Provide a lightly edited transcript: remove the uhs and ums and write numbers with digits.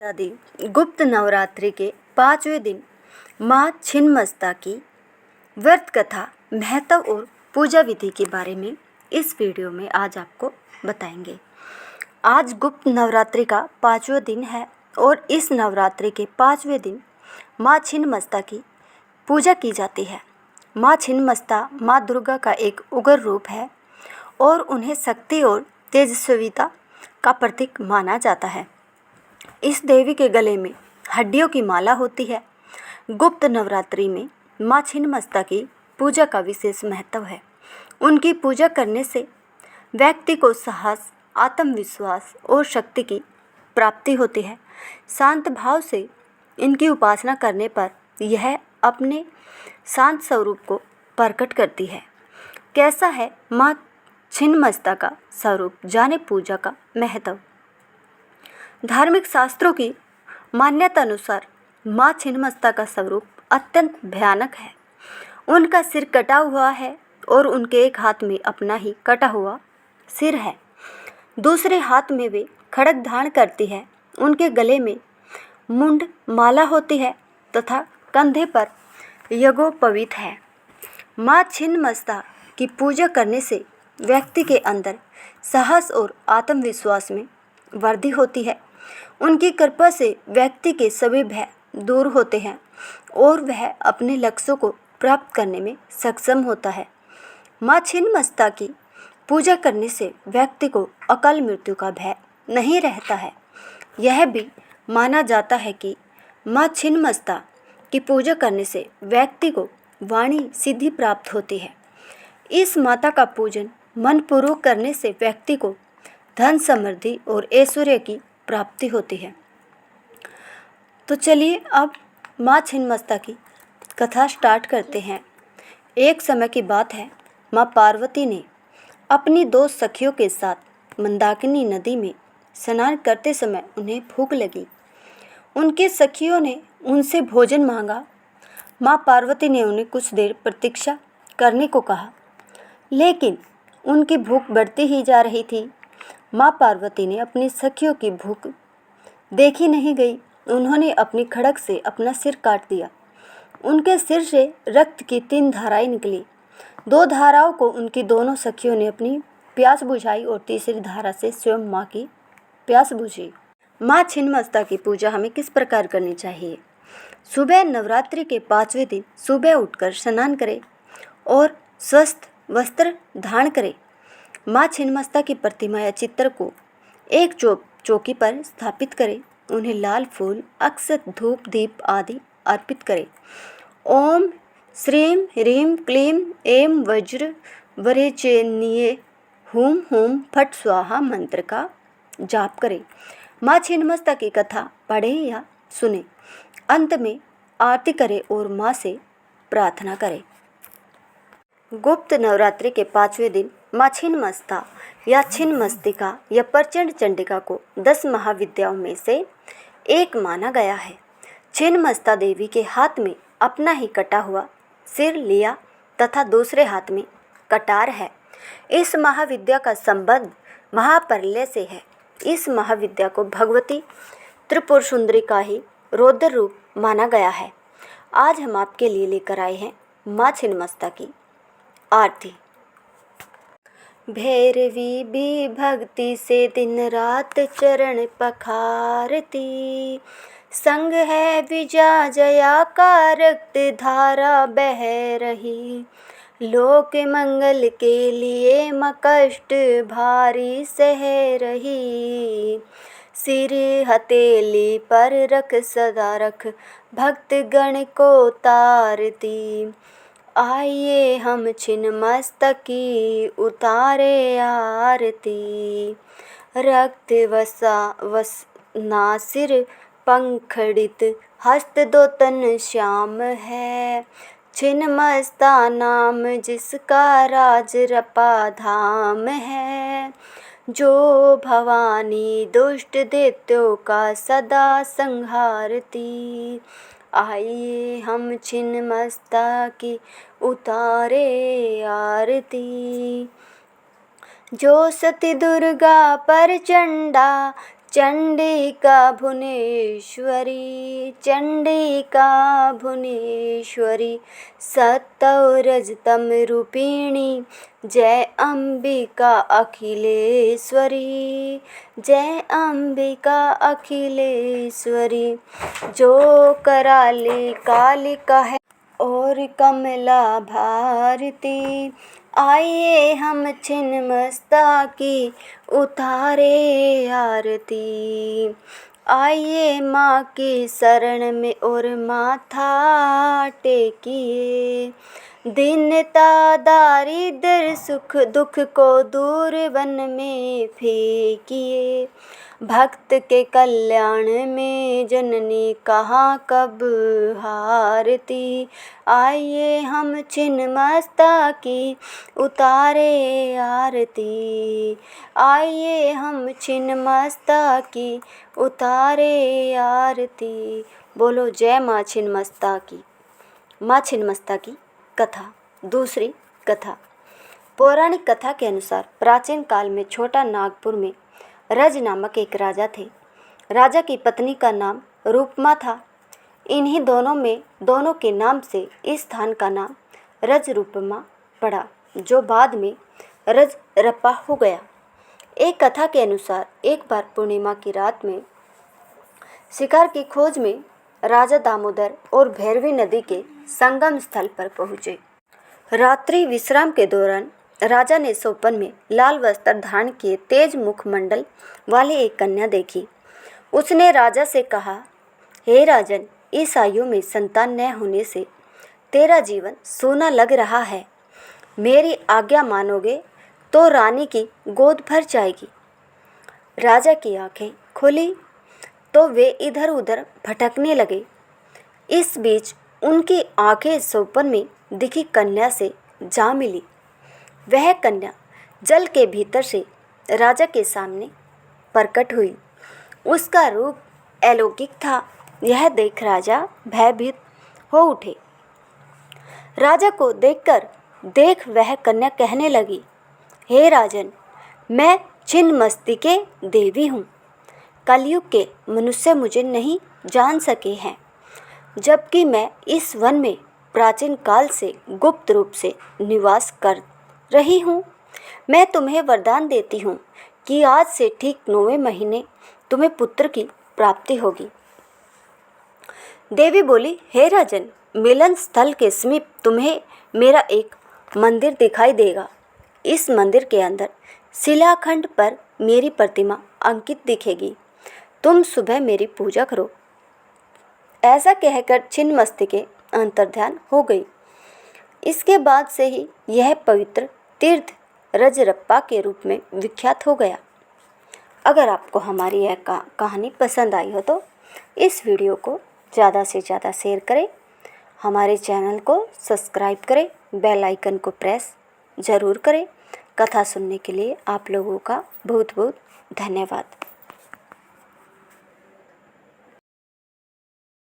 आदि गुप्त नवरात्रि के 5वें दिन माँ छिन्नमस्ता की व्रत कथा, महत्व और पूजा विधि के बारे में इस वीडियो में आज आपको बताएंगे। आज गुप्त नवरात्रि का 5वां दिन है और इस नवरात्रि के 5वें दिन माँ छिन्नमस्ता की पूजा की जाती है। माँ छिन्नमस्ता माँ दुर्गा का एक उग्र रूप है और उन्हें शक्ति और तेजस्विता का प्रतीक माना जाता है। इस देवी के गले में हड्डियों की माला होती है। गुप्त नवरात्रि में माँ छिन्नमस्ता की पूजा का विशेष महत्व है। उनकी पूजा करने से व्यक्ति को साहस, आत्मविश्वास और शक्ति की प्राप्ति होती है। शांत भाव से इनकी उपासना करने पर यह अपने शांत स्वरूप को प्रकट करती है। कैसा है माँ छिन्नमस्ता का स्वरूप, जाने पूजा का महत्व। धार्मिक शास्त्रों की मान्यता अनुसार माँ छिन्नमस्ता का स्वरूप अत्यंत भयानक है। उनका सिर कटा हुआ है और उनके एक हाथ में अपना ही कटा हुआ सिर है, दूसरे हाथ में वे खड्ग धारण करती है। उनके गले में मुंड माला होती है तथा कंधे पर यज्ञोपवीत है। माँ छिन्नमस्ता की पूजा करने से व्यक्ति के अंदर साहस और आत्मविश्वास में वृद्धि होती है। उनकी कृपा से व्यक्ति के सभी भय दूर होते हैं और वह अपने लक्ष्यों को प्राप्त करने में सक्षम होता है। माँ छिन्नमस्ता की पूजा करने से व्यक्ति को अकाल मृत्यु का भय नहीं रहता है। यह भी माना जाता है कि माँ छिन्नमस्ता की पूजा करने से व्यक्ति को वाणी सिद्धि प्राप्त होती है। इस माता का पूजन मनपूर्वक करने से व्यक्ति को धन, समृद्धि और ऐश्वर्य की प्राप्ति होती है। तो चलिए अब माँ छिन्नमस्ता की कथा स्टार्ट करते हैं। एक समय की बात है, माँ पार्वती ने अपनी 2 सखियों के साथ मंदाकिनी नदी में स्नान करते समय उन्हें भूख लगी। उनके सखियों ने उनसे भोजन मांगा। माँ पार्वती ने उन्हें कुछ देर प्रतीक्षा करने को कहा, लेकिन उनकी भूख बढ़ती ही जा रही थी। माँ पार्वती ने अपनी सखियों की भूख देखी नहीं गई। उन्होंने अपनी खड्ग से अपना सिर काट दिया। उनके सिर से रक्त की 3 धाराएं निकली। 2 धाराओं को उनकी दोनों सखियों ने अपनी प्यास बुझाई और तीसरी धारा से स्वयं माँ की प्यास बुझी। माँ छिन्नमस्ता की पूजा हमें किस प्रकार करनी चाहिए। सुबह नवरात्रि के 5वें दिन सुबह उठकर स्नान करें और स्वस्थ वस्त्र धारण करें। माँ छिन्नमस्ता की प्रतिमा या चित्र को एक चौकी पर स्थापित करें। उन्हें लाल फूल, अक्षत, धूप, दीप आदि अर्पित करें। ओम श्रीं ह्रीं क्लीं ऐं वज्र वरेण्ये हुम हुम फट स्वाहा मंत्र का जाप करें। माँ छिन्नमस्ता की कथा पढ़ें या सुने। अंत में आरती करें और माँ से प्रार्थना करें। गुप्त नवरात्रि के 5वें दिन माँ छिन्नमस्ता या छिन्नमस्तिका या प्रचंड चंडिका को 10 महाविद्याओं में से एक माना गया है। छिन्नमस्ता देवी के हाथ में अपना ही कटा हुआ सिर लिया तथा दूसरे हाथ में कटार है। इस महाविद्या का संबंध महाप्रलय से है। इस महाविद्या को भगवती त्रिपुर सुंदरी का ही रौद्र रूप माना गया है। आज हम आपके लिए लेकर आए हैं माँ छिन्नमस्ता की आरती। भैरवी भी भक्ति से दिन रात चरण पखारती, संग है विजा जया का रक्त धारा बह रही। लोक मंगल के लिए माँ कष्ट भारी सह रही। सिर हथेली पर रख सदा रख भक्त गण को तारती। आइए हम छिन्नमस्ता की उतारे आरती। रक्त वसना सिर पंखड़ित, हस्त 2 तन श्याम है। छिन्नमस्ता नाम जिसका राज रपा धाम है। जो भवानी दुष्ट दैत्यों का सदा संहारती। आइए हम छिन्नमस्ता की उतारे आरती। जो सती दुर्गा प्रचंडा चंडिका भुवनेश्वरी, चंडिका भुवनेश्वरी, सत्वरजतम रूपिणी, जय अंबिका अखिलेश्वरी, जय अंबिका अखिलेश्वरी। जो कराली कालिका है और कमला भारती, आइए हम छिन्नमस्ता की उतारे आरती। आइए माँ की शरण में और माथा टेकिए, दीनता दारिद्र सुख दुख को दूर वन में फेंकिए। भक्त के कल्याण में जननी कहाँ कब हारती, आइए हम छिन्नमस्ता की उतारे आरती। आइए हम छिन्नमस्ता की उतारे आरती। बोलो जय माँ छिन्नमस्ता की। माँ छिन्नमस्ता की कथा। दूसरी कथा। पौराणिक कथा के अनुसार प्राचीन काल में छोटा नागपुर में रज नामक एक राजा थे। राजा की पत्नी का नाम रूपमा था। इन्हीं दोनों के नाम से इस स्थान का नाम रज रूपमा पड़ा, जो बाद में रज रप्पा हो गया। एक कथा के अनुसार एक बार पूर्णिमा की रात में शिकार की खोज में राजा दामोदर और भैरवी नदी के संगम स्थल पर पहुँचे। रात्रि विश्राम के दौरान राजा ने स्वप्न में लाल वस्त्र धारण किए तेज मुखमंडल वाली एक कन्या देखी। उसने राजा से कहा, हे राजन, इस आयु में संतान न होने से तेरा जीवन सूना लग रहा है। मेरी आज्ञा मानोगे तो रानी की गोद भर जाएगी। राजा की आंखें खुली तो वे इधर उधर भटकने लगे। इस बीच उनकी आंखें स्वप्न में दिखी कन्या से जा मिली। वह कन्या जल के भीतर से राजा के सामने प्रकट हुई। उसका रूप अलौकिक था। यह देख राजा भयभीत हो उठे। राजा को देख वह कन्या कहने लगी, हे राजन, मैं छिन्नमस्तिके देवी हूँ। कलयुग के मनुष्य मुझे नहीं जान सके हैं, जबकि मैं इस वन में प्राचीन काल से गुप्त रूप से निवास कर रही हूँ। मैं तुम्हें वरदान देती हूँ कि आज से ठीक 9वें महीने तुम्हें पुत्र की प्राप्ति होगी। देवी बोली, हे राजन, मिलन स्थल के समीप तुम्हें मेरा एक मंदिर दिखाई देगा। इस मंदिर के अंदर शिलाखंड पर मेरी प्रतिमा अंकित दिखेगी। तुम सुबह मेरी पूजा करो। ऐसा कहकर छिन्नमस्तिके अंतर्ध्यान हो गई। इसके बाद से ही यह पवित्र तीर्थ रजरप्पा के रूप में विख्यात हो गया। अगर आपको हमारी यह कहानी पसंद आई हो तो इस वीडियो को ज़्यादा से ज़्यादा शेयर करें, हमारे चैनल को सब्सक्राइब करें, बेल आइकन को प्रेस ज़रूर करें। कथा सुनने के लिए आप लोगों का बहुत बहुत धन्यवाद।